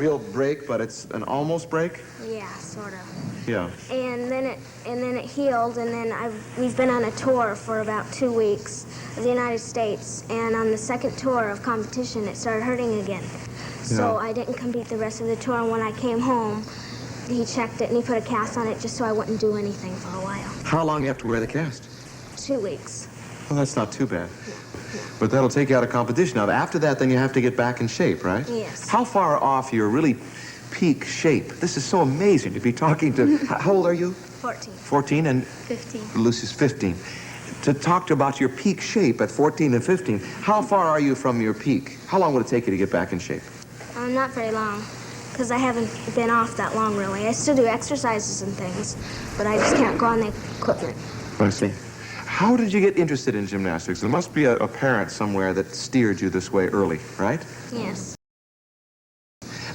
real break, but it's an almost break? Yeah, sort of. Yeah. And then it healed, and then we've been on a tour for about 2 weeks of the United States, and on the second tour of competition, it started hurting again. So I didn't compete the rest of the tour, and when I came home, he checked it and he put a cast on it just so I wouldn't do anything for a while. How long do you have to wear the cast? 2 weeks. Well, that's not too bad. But that'll take you out of competition. Now, after that, then you have to get back in shape, right? Yes. How far off your really peak shape? This is so amazing to be talking to... How old are you? 14. 14 and... 15. Luci's 15. To talk about your peak shape at 14 and 15, how far are you from your peak? How long would it take you to get back in shape? Not very long, because I haven't been off that long, really. I still do exercises and things, but I just can't go on the equipment. I see. How did you get interested in gymnastics? There must be a parent somewhere that steered you this way early, right? Yes.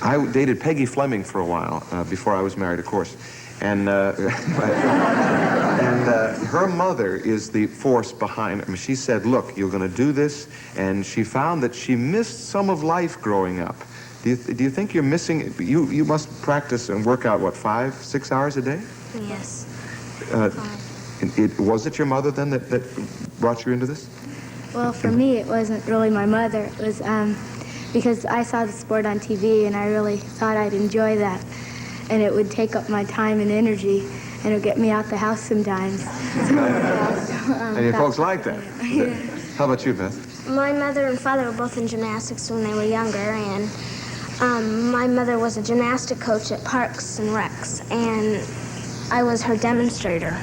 I dated Peggy Fleming for a while, before I was married, of course. And, her mother is the force behind it. I mean, she said, look, you're going to do this. And she found that she missed some of life growing up. Do you think you're missing... You must practice and work out, what, 5, 6 hours a day? Yes. 5. Was it your mother, then, that brought you into this? Well, for me, it wasn't really my mother. It was because I saw the sport on TV, and I really thought I'd enjoy that. And it would take up my time and energy, and it would get me out the house sometimes. And your folks like that? Yeah. How about you, Beth? My mother and father were both in gymnastics when they were younger, and my mother was a gymnastic coach at Parks and Recs, and I was her demonstrator.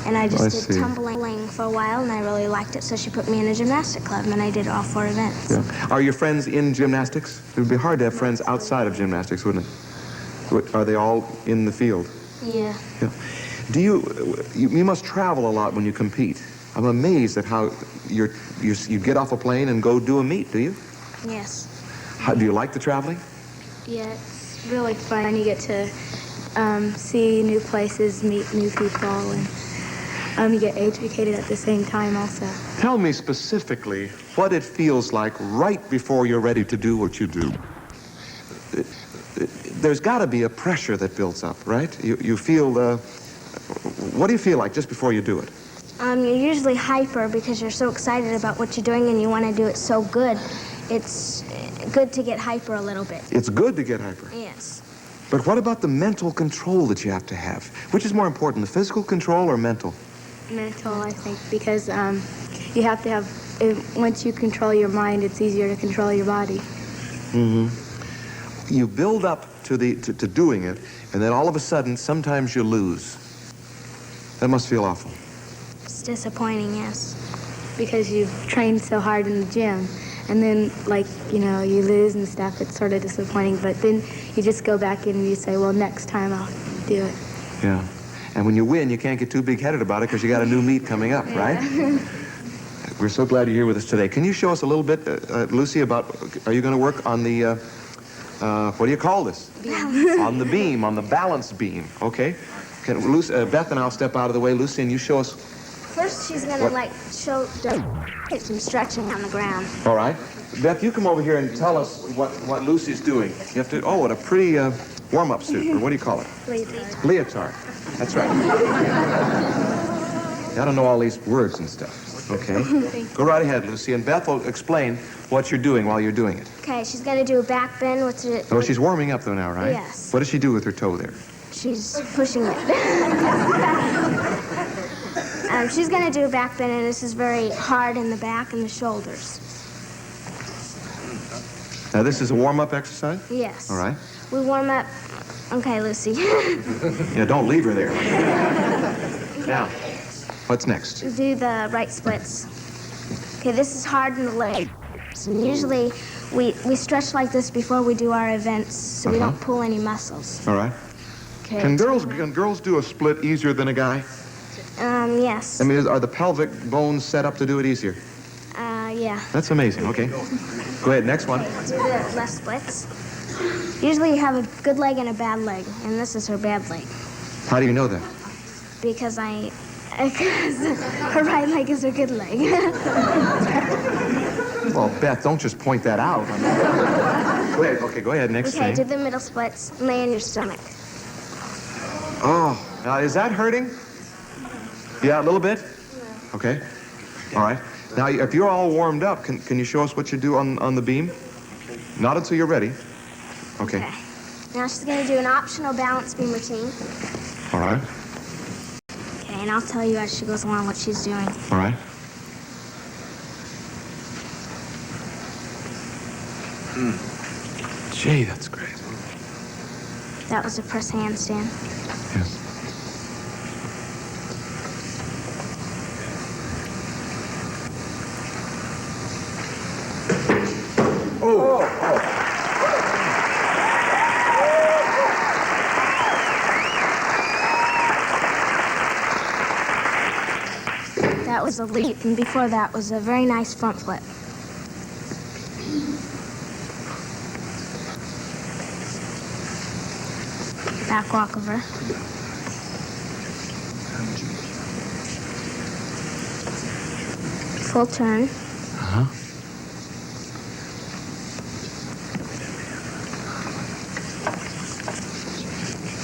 And I just did tumbling for a while, and I really liked it, so she put me in a gymnastic club, and I did all 4 events. Yeah. Are your friends in gymnastics? It would be hard to have friends outside of gymnastics, wouldn't it? Are they all in the field? Yeah. Yeah. Do you must travel a lot when you compete. I'm amazed at how you get off a plane and go do a meet, do you? Yes. Do you like the traveling? Yeah, it's really fun. You get to see new places, meet new people, and you get educated at the same time also. Tell me specifically what it feels like right before you're ready to do what you do. There's got to be a pressure that builds up, right? You feel, what do you feel like just before you do it? You're usually hyper because you're so excited about what you're doing and you want to do it so good. It's good to get hyper a little bit. It's good to get hyper? Yes. But what about the mental control that you have to have? Which is more important, the physical control or mental? Mental, I think, because you have to have, once you control your mind, it's easier to control your body. Mm-hmm. You build up to doing it, and then all of a sudden, sometimes you lose. That must feel awful. It's disappointing, yes. Because you've trained so hard in the gym, and then, like, you know, you lose and stuff, it's sort of disappointing, but then you just go back in and you say, well, next time I'll do it. Yeah. And when you win, you can't get too big-headed about it because you got a new meet coming up, right? We're so glad you're here with us today. Can you show us a little bit, Luci, about, are you going to work on the, what do you call this? Balance. On the beam, on the balance beam, okay? Can Beth and I'll step out of the way. Luci, and you show us. First, she's going to, like, show some stretching on the ground. All right. Beth, you come over here and tell us what Luci's doing. You have to, what a pretty warm-up suit, or what do you call it? Leotard. Leotard. That's right. I don't know all these words and stuff. Okay. Go right ahead, Luci, and Beth will explain what you're doing while you're doing it. Okay, she's going to do a back bend. What's it? Oh, she's warming up, though, now, right? Yes. What does she do with her toe there? She's pushing it. She's going to do a back bend, and this is very hard in the back and the shoulders. Now, this is a warm-up exercise? Yes. All right. We warm up. Okay, Luci. Yeah, don't leave her there. Now, what's next? Do the right splits. Okay, this is hard in the leg. And usually, we stretch like this before we do our events, so we don't pull any muscles. All right. Okay. Can girls do a split easier than a guy? Yes. I mean, are the pelvic bones set up to do it easier? Yeah. That's amazing. Okay. Go ahead, next one. Do the left splits. Usually you have a good leg and a bad leg, and this is her bad leg. How do you know that? Because her right leg is her good leg. Well, Beth, don't just point that out. Go ahead. Okay, go ahead. Next Okay, thing. do the middle splits. Lay on your stomach. Oh, now is that hurting? Yeah, a little bit? Okay. All right. Now, if you're all warmed up, can you show us what you do on the beam? Not until you're ready. Okay. Now she's going to do an optional balance beam routine. All right. Okay, and I'll tell you as she goes along what she's doing. All right. Gee, that's great. That was a press handstand. Yes. That was a leap, and before that was a very nice front flip. Back walkover. Full turn. Uh-huh.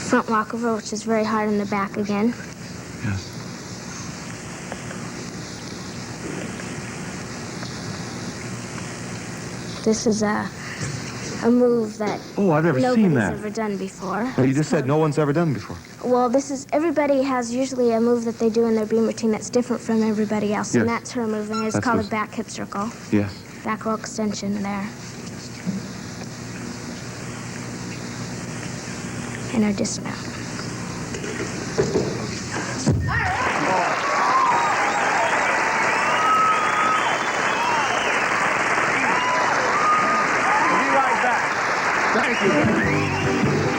Front walkover, which is very hard in the back again. Yes. This is a move that Oh, I've never seen nobody's that. ever done before. No, you just said no one's ever done before. Well, everybody has usually a move that they do in their beam routine that's different from everybody else, and Yes. that's her move, and it's That's called a hers. back hip circle. Yes. Back row extension there. And her dismount. We'll be right back. Thank you.